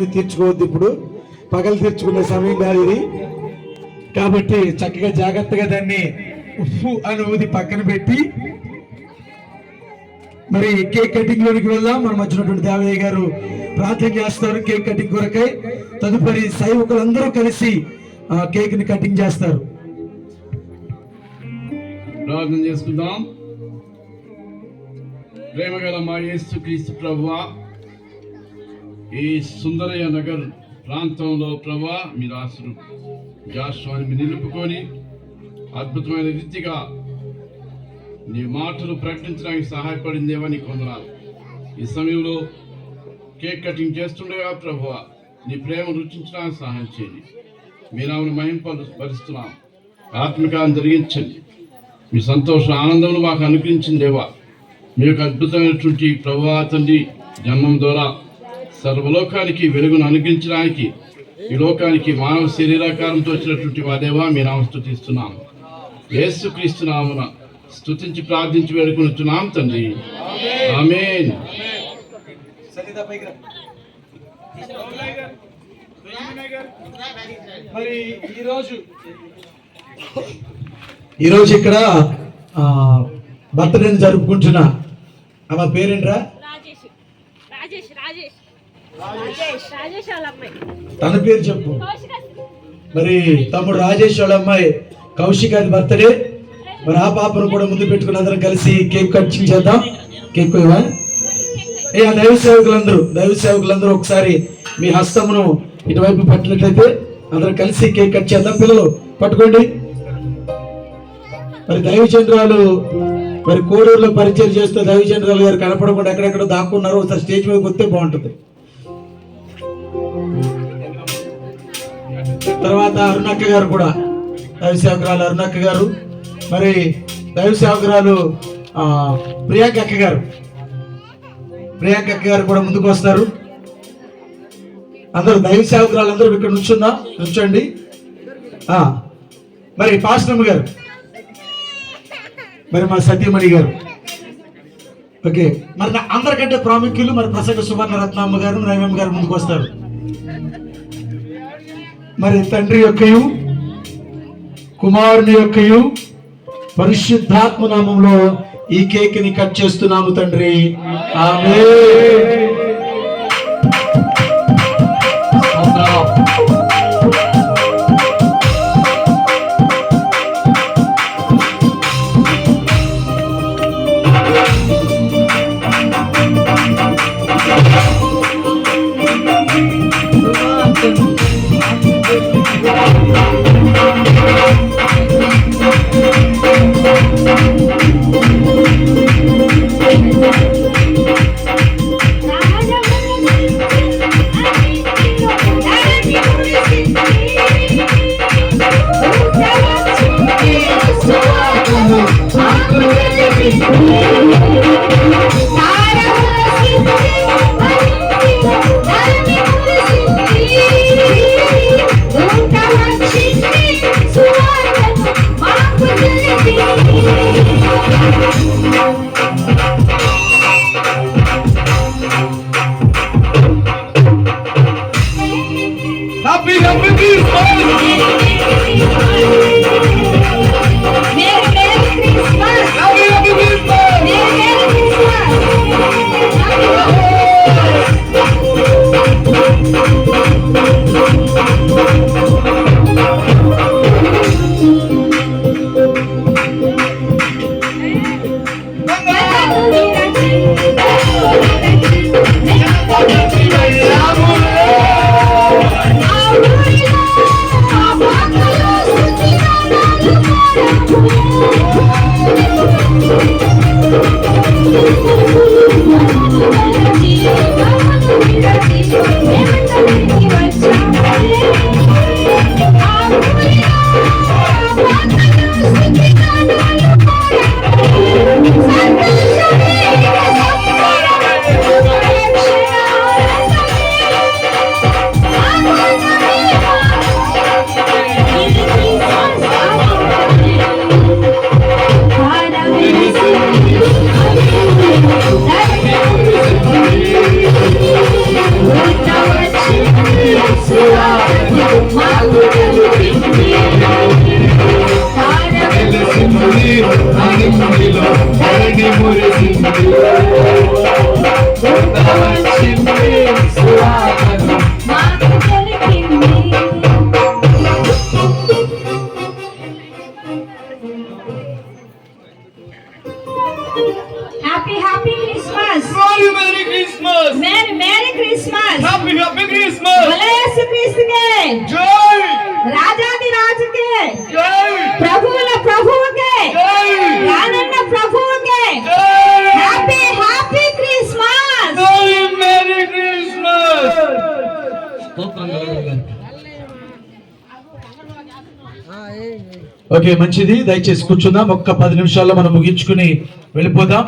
ఆకలి తీర్చుకోవద్దు. ఇప్పుడు పగలు తీర్చుకునే సమయం కాదు ఇది. కాబట్టి చక్కగా జాగ్రత్తగా దాన్ని ఉప్పు అని ఊది పక్కన పెట్టి మరి కేక్ కటింగ్ లోనికి వెళ్దాం. మనం వచ్చినటువంటి దేవయ్య గారు ప్రార్థన చేస్తారు కేక్ కటింగ్ కొరకై. తదుపరి సేవకులందరూ కలిసి కేక్ ని కటింగ్ చేస్తారు. ప్రార్థన చేసుకుందాం. ప్రేమగల మా యేసుక్రీస్తు ప్రభువా, ఈ సుందరయ్య నగర్ ప్రాంతంలో ప్రభువా మీ రాసులు జాషువాని నిలుపుకొని అద్భుతమైన రీతిగా నీ మాటలు ప్రకటించడానికి సహాయపడిందేవా నీకు వందనాలు. ఈ సమయంలో కేక్ కటింగ్ చేస్తుండగా ప్రభువా నీ ప్రేమ రుచించడానికి సహాయం చేయండి. మీ నామను మహింపరుస్తున్నాం. ఆత్మికాన్ని జరిగించండి. మీ సంతోష ఆనందమును మాకు అనుగ్రహించిందేవా. మీ యొక్క అద్భుతమైనటువంటి ప్రభువా తండ్రి జన్మం ద్వారా సర్వలోకానికి వెలుగును అనుగ్రహించడానికి ఈ లోకానికి మానవ శరీరాకారంతో వచ్చినటువంటి మా దేవా మీ నామం స్తుతిస్తున్నాం. యేసుక్రీస్తు నామమున స్తుతించి ప్రార్థించి వేడుకొనుచున్నాం తండ్రి. ఆమేన్. మరి ఈరోజు ఇక్కడ బర్త్డే జరుపుకుంటున్న ఆమె పేరేంట్రా? తన పేరు చెప్పు. మరి తమ్ముడు రాజేష్ వాళ్ళ అమ్మాయి కౌశిక్ అది బర్త్డే. మరి ఆ పాపను కూడా ముందు పెట్టుకుని అందరం కలిసి కేక్ కటింగ్ చేద్దాం. కేక్ దైవ సేవకులందరూ ఒకసారి మీ హస్తమును ఇటువైపు పట్టినట్లయితే అందరం కలిసి కేక్ కట్ చేద్దాం. పిల్లలు పట్టుకోండి. మరి దైవచంద్రాలు మరి కోడూరులో పరిచయం చేస్తే దైవచంద్రాలు గారు కనపడకుండా ఎక్కడెక్కడ దాక్కున్నారు. ఒకసారి స్టేజ్ మీదకి వస్తే బాగుంటుంది. తర్వాత అరుణక్క గారు కూడా దైవ సేవకురాలు అరుణక్క గారు, మరి దైవ సేవకురాలు ప్రియాంక అక్క గారు కూడా ముందుకు వస్తారు. అందరూ దైవ సేవకురాలు అందరూ ఇక్కడ నుంచోండి. మరి పాస్టమ్ గారు, మరి మా సత్యమణి గారు, ఓకే. మరి అందరికంటే ప్రాముఖ్యులు మరి ప్రసంగ సువర్ణ రత్నమ్మ గారు నైవేమ్మ గారు ముందుకు వస్తారు. మరి తండ్రి యొక్కయు కుమారుని యొక్కయు పరిశుద్ధాత్మ నామంలో ఈ కేక్ ని కట్ చేస్తున్నాము తండ్రి. ఆమేన్. Now సువాసన మాకు కలిగింది. వెలసింది ఆనందిలో ధరణి మురిసింది. వచ్చింది సువాసన మాకు కలిగింది. Happy happy Christmas. Merry Christmas. Merry Christmas. Happy happy Christmas. భలే యేసుక్రీస్తుకే జై రాజాది రాజుకే జై ప్రభువుల ప్రభువుకే జై రానన్న ప్రభువుకే జై happy happy Christmas. Merry Christmas. Okay, మంచిది. దయచేసి కూర్చుందాం. ఒక్క 10 నిమిషాల్లో మనం ముగించుకుని వెళ్ళిపోదాం.